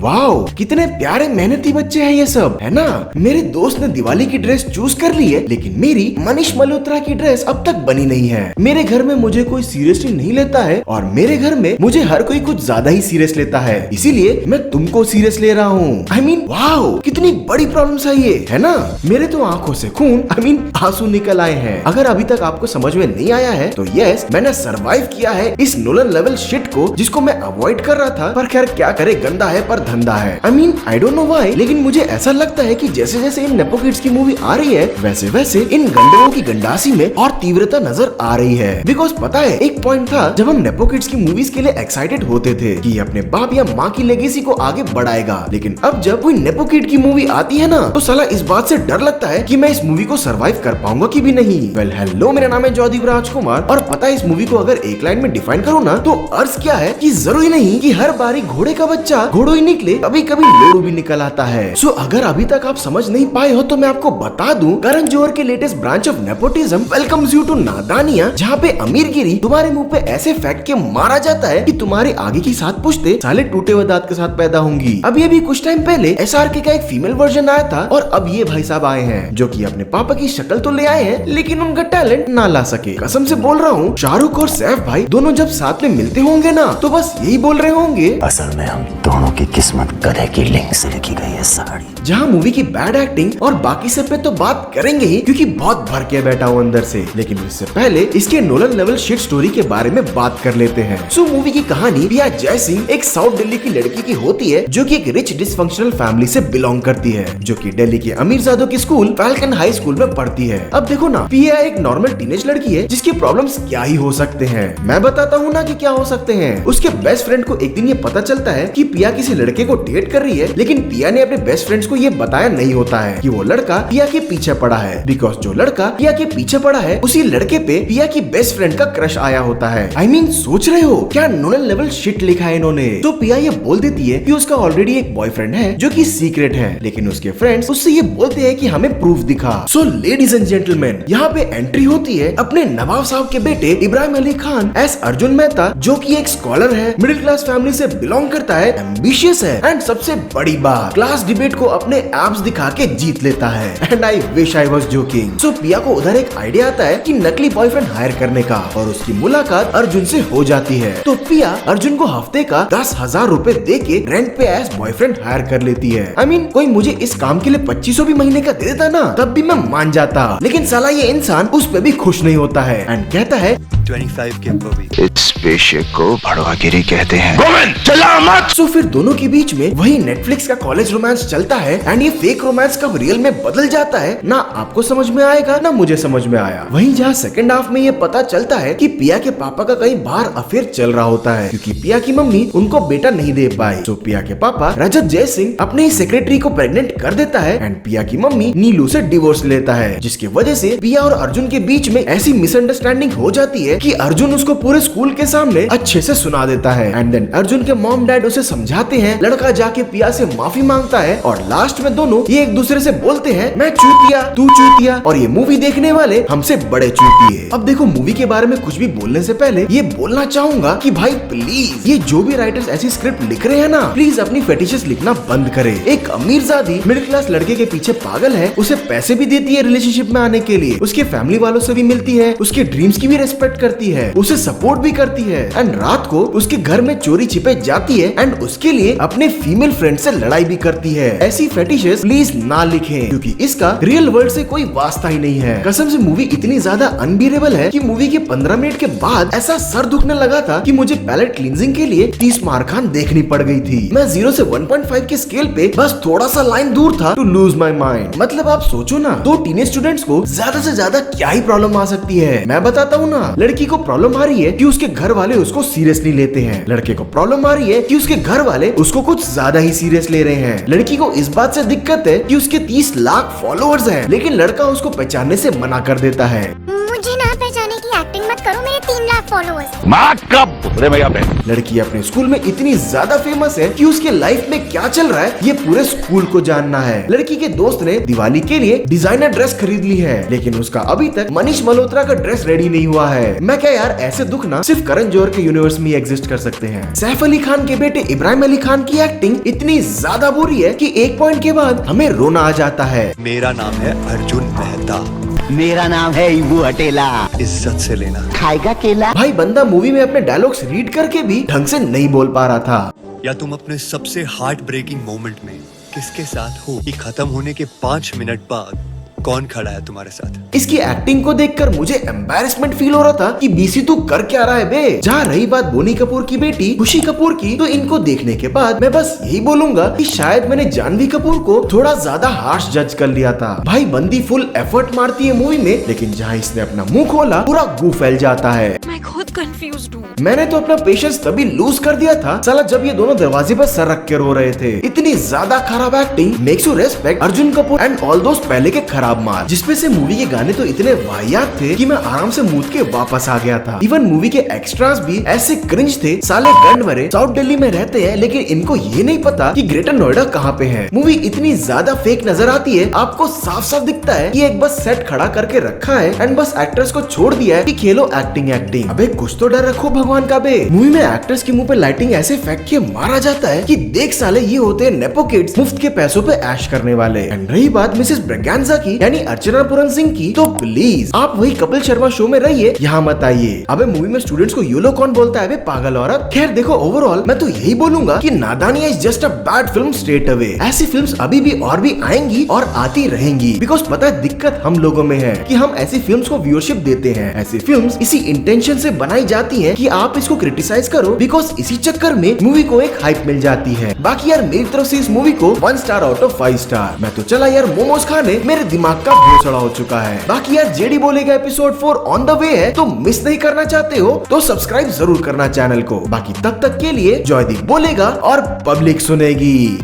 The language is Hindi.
वाओ, कितने प्यारे मेहनती बच्चे हैं ये सब, है ना। मेरे दोस्त ने दिवाली की ड्रेस चूज कर ली है, लेकिन मेरी मनीष मल्होत्रा की ड्रेस अब तक बनी नहीं है। मेरे घर में मुझे कोई सीरियसली नहीं लेता है और मेरे घर में मुझे हर कोई कुछ ज्यादा ही सीरियस लेता है, इसीलिए मैं तुमको सीरियस ले रहा हूँ। I mean, वाओ, कितनी बड़ी प्रॉब्लम है ये, है ना। मेरे तो आंखों से खून आंसू निकल आए हैं। अगर अभी तक आपको समझ में नहीं आया है तो यस, मैंने सरवाइव किया है इस नोलन लेवल शिट को, जिसको मैं अवॉइड कर रहा था, पर खैर क्या करे, गंदा है पर धंधा है। I don't know why, लेकिन मुझे ऐसा लगता है कि जैसे जैसे इन नेपो किड्स की मूवी आ रही है, वैसे वैसे इन गंडरों की गंडासी में और तीव्रता नजर आ रही है। बिकॉज पता है, एक पॉइंट था जब हम नेपो किड्स की मूवीज के लिए एक्साइटेड होते थे कि अपने बाप या माँ की लेगेसी को आगे बढ़ाएगा, लेकिन अब जब कोई नेपो किड की मूवी आती है ना, तो साला इस बात से डर लगता है कि मैं इस मूवी को सरवाइव कर पाऊंगा कि भी नहीं। वेल हेलो, मेरा नाम है जॉयदीप राजकुमार और पता है इस मूवी को अगर एक लाइन में डिफाइन करूँ ना, तो अर्थ क्या है कि जरूरी नहीं कि हर बारी घोड़े का बच्चा घोड़ो ही निकले, कभी कभी लोरू भी निकल आता है। सो अगर अभी तक आप समझ नहीं पाए हो तो मैं आपको बता दूं, करण जौहर के latest branch of nepotism welcomes you to Nadaaniyan, जहाँ पे अमीरगिरी तुम्हारे मुंह पे ऐसे फेंक के मारा जाता है कि तुम्हारे आगे की 7 पुश्ते साले टूटे हुए दांत के साथ पैदा होंगी। अभी कुछ टाइम पहले SRK का एक फीमेल वर्जन आया था और अब ये भाई साहब आए हैं जो कि अपने पापा की शक्ल तो ले आए हैं, लेकिन उनका टैलेंट ना ला सके। कसम से बोल रहा हूँ, शाहरुख और सैफ भाई दोनों जब साथ में मिलते होंगे ना, तो बस यही बोल रहे होंगे, असल में हम दोनों की किस्मत गधे की लिंक से लिखी गई है साड़ी। जहाँ मूवी की बैड एक्टिंग और बाकी सब पे तो बात करेंगे ही, क्योंकि बहुत भर के बैठा हूँ अंदर से, लेकिन इससे पहले इसके नोलन लेवल शिट स्टोरी के बारे में बात कर लेते हैं। सो मूवी की कहानी पिया जय सिंह एक साउथ दिल्ली की लड़की की होती है, जो कि एक रिच डिसफंक्शनल फैमिली से बिलोंग करती है, जो कि दिल्ली के अमीरजादों की स्कूल फैल्कन हाई स्कूल में पढ़ती है। अब देखो ना, पिया एक नॉर्मल टीनेज लड़की है जिसकी प्रॉब्लम्स क्या ही हो सकते हैं। मैं बताता हूँ ना कि क्या हो सकते हैं। उसके बेस्ट फ्रेंड को एक दिन ये पता चलता है कि पिया किसी लड़के को डेट कर रही है, लेकिन पिया ने अपने बेस्ट फ्रेंड्स को ये बताया नहीं होता है कि वो लड़का पिया के पीछे पड़ा है, बिकॉज जो लड़का पिया के पीछे पड़ा है उसी लड़के पे पिया की बेस्ट फ्रेंड का क्रश आया होता है। सोच रहे हो क्या नोलन लेवल शिट लिखा है इन्होंने। तो पिया ये बोल देती है कि उसका ऑलरेडी एक बॉयफ्रेंड है जो कि सीक्रेट है, लेकिन उसके फ्रेंड्स उससे ये बोलते हैं कि हमें प्रूफ दिखा। सो लेडीज एंड जेंटलमैन, यहाँ पे एंट्री होती है अपने नवाब साहब के बेटे इब्राहिम अली खान एस अर्जुन मेहता, जो कि एक स्कॉलर है, मिडिल क्लास फैमिली से बिलोंग करता है, एम्बिशियस है एंड सबसे बड़ी बात, क्लास डिबेट को अपने एब्स दिखा के जीत लेता है। And I wish I was joking. So Pia को उधर एक आइडिया आता है कि नकली बॉयफ्रेंड हायर करने का, और उसकी मुलाकात अर्जुन से हो जाती है। तो पिया अर्जुन को हफ्ते का 10,000 रुपए दे के रेंट पे एज बॉयफ्रेंड हायर कर लेती है। कोई मुझे इस काम के लिए 2500 भी महीने का दे देता ना, तब भी मैं मान जाता, लेकिन साला ये इंसान उस पे भी खुश नहीं होता है एंड कहता है 25 के मूवी। इस पेशे को भड़वागिरी कहते हैं। सो फिर दोनों के बीच में वही नेटफ्लिक्स का कॉलेज रोमांस चलता है एंड ये फेक रोमांस कब रियल में बदल जाता है ना आपको समझ में आएगा ना मुझे समझ में आया। वहीं जहाँ सेकंड हाफ में ये पता चलता है कि पिया के पापा का कहीं बाहर अफेयर चल रहा होता है, क्योंकि पिया की मम्मी उनको बेटा नहीं दे पाई। तो पिया के पापा रजत जय सिंह अपने ही सेक्रेटरी को प्रेग्नेंट कर देता है एंड पिया की मम्मी नीलू से डिवोर्स लेता है, जिसकी वजह से पिया और अर्जुन के बीच में ऐसी मिसअंडरस्टैंडिंग हो जाती है कि अर्जुन उसको पूरे स्कूल के सामने अच्छे से सुना देता है एंड देन अर्जुन के मॉम डैड उसे समझाते हैं, लड़का जाके पिया से माफी मांगता है और लास्ट में दोनों ये एक दूसरे से बोलते हैं, मैं चूतिया तू चूतिया, और ये मूवी देखने वाले हमसे बड़े चूतिए। अब देखो, मूवी के बारे में कुछ भी बोलने से पहले ये बोलना चाहूंगा कि भाई प्लीज ये जो भी राइटर्स ऐसी स्क्रिप्ट लिख रहे हैं ना, प्लीज अपनी फेटिशेस लिखना बंद करे। एक अमीरजादी मिडिल क्लास लड़के के पीछे पागल है, उसे पैसे भी देती है रिलेशनशिप में आने के लिए, उसके फैमिली वालों से भी मिलती है, उसके ड्रीम्स की भी रेस्पेक्ट करती है, उसे सपोर्ट भी करती है एंड रात को उसके घर में चोरी छिपे जाती है एंड उसके लिए अपने फीमेल फ्रेंड से लड़ाई भी करती है। ऐसी फेटिशेस प्लीज ना लिखें, क्योंकि इसका रियल वर्ल्ड से कोई वास्ता ही नहीं है। कसम से मूवी इतनी ज्यादा अनबियरेबल है कि मूवी के 15 मिनट के बाद ऐसा सर दुखने लगा था कि मुझे पैलेट क्लींजिंग के लिए 30 मार खान देखनी पड़ गई थी। मैं 0 से 1.5 के स्केल पे बस थोड़ा सा लाइन दूर था टू लूज माई माइंड। मतलब आप सोचो ना, 2 टीनेज स्टूडेंट्स को ज्यादा से ज्यादा क्या ही प्रॉब्लम आ सकती है। मैं बताता हूँ ना, लड़की को प्रॉब्लम आ रही है कि उसके घर वाले उसको सीरियसली लेते हैं, लड़के को प्रॉब्लम आ रही है कि उसके घर वाले उसको कुछ ज्यादा ही सीरियस ले रहे हैं। लड़की को इस बात से दिक्कत है कि उसके 30 लाख फॉलोअर्स हैं, लेकिन लड़का उसको पहचानने से मना कर देता है। मुझे ना पहचाने की एक्टिंग मत करो, मेरे 3 लाख फॉलोअर्स। माँ कब भैया पे लड़की अपने स्कूल में इतनी ज्यादा फेमस है कि उसके लाइफ में क्या चल रहा है ये पूरे स्कूल को जानना है। लड़की के दोस्त ने दिवाली के लिए डिजाइनर ड्रेस खरीद ली है, लेकिन उसका अभी तक मनीष मल्होत्रा का ड्रेस रेडी नहीं हुआ है। मैं क्या यार, ऐसे दुख ना सिर्फ करण जौहर के यूनिवर्स में एग्जिस्ट कर सकते हैं। सैफ अली खान के बेटे इब्राहिम अली खान की एक्टिंग इतनी ज्यादा बुरी है कि एक पॉइंट के बाद हमें रोना आ जाता है। मेरा नाम है अर्जुन मेहता। मेरा नाम है इबू हटेला। इज्जत से लेना। खाएगा केला। भाई बंदा मूवी में अपने डायलॉग्स रीड करके भी ढंग से नहीं बोल पा रहा था। या तुम अपने सबसे हार्ट ब्रेकिंग मोमेंट में किसके साथ हो कि खत्म होने के 5 मिनट बाद कौन खड़ा है तुम्हारे साथ। इसकी एक्टिंग को देखकर मुझे एम्बैरेसमेंट फील हो रहा था कि बीसी तू कर क्या रहा है बे। जहाँ रही बात बोनी कपूर की बेटी खुशी कपूर की, तो इनको देखने के बाद मैं बस यही बोलूंगा कि शायद मैंने जानवी कपूर को थोड़ा ज्यादा हार्श जज कर लिया था। भाई बंदी फुल एफर्ट मारती है मूवी में, लेकिन जहाँ इसने अपना मुंह खोला पूरा गू फैल जाता है। मैं खुद कंफ्यूज्ड हूँ। मैंने तो अपना पेशेंस तभी लूज कर दिया था साला जब ये दोनों दरवाजे पर सर रख के रो रहे थे। इतनी ज्यादा खराब acting makes you respect Arjun Kapoor and all दोस्त पहले के खराब माल, जिसपे से मूवी के गाने तो इतने वाहियात थे कि मैं आराम से मूड के वापस आ गया था। इवन मूवी के एक्स्ट्रास भी ऐसे क्रिंज थे। साले गंड वरे साउथ दिल्ली में रहते हैं, लेकिन इनको ये नहीं पता कि ग्रेटर नोएडा कहाँ पे है। मूवी इतनी ज्यादा फेक नजर आती है, आपको साफ साफ दिखता है कि एक बस सेट खड़ा करके रखा है एंड बस एक्टर्स को छोड़ दिया है कि खेलो एक्टिंग एक्टिंग। अबे कुछ तो डर रखो भगवान का बे। मूवी में एक्टर्स के मुंह पे लाइटिंग ऐसे फेंक के मारा जाता है कि देख साले ये होते हैं नेपो किड्स, मुफ्त के पैसों पे ऐश करने वाले। एंड रही बात मिसेस ब्रगैंजा की यानी अर्चना पूरन सिंह की, तो प्लीज आप वही कपिल शर्मा शो में रहिए, यहाँ मत आइए। अबे मूवी में स्टूडेंट्स को योलो कौन बोलता है बे पागल औरत। खैर देखो, ओवरऑल मैं तो यही बोलूंगा कि Nadaaniyan is just a bad film straight away. ऐसी फिल्म्स अभी भी और भी आएंगी और आती रहेंगी, बिकॉज पता है दिक्कत हम लोगों में है कि हम ऐसी फिल्म्स को व्यूअरशिप देते हैं। ऐसी फिल्म्स इसी इंटेंशन से बनाई जाती हैं कि आप इसको क्रिटिसाइज करो, बिकॉज इसी चक्कर में मूवी को एक हाइप मिल जाती है। बाकी यार मेरी तरफ से इस मूवी को 1 स्टार आउट ऑफ 5 स्टार। मैं तो चला यार मोमोज खाने, मेरे दिमाग का भोसड़ा हो चुका है। बाकी यार जेडी बोलेगा एपिसोड 4 ऑन द वे है, तो मिस नहीं करना चाहते हो तो सब्सक्राइब जरूर करना चैनल को। बाकी तब तक के लिए जॉयदीप बोलेगा और पब्लिक सुनेगी।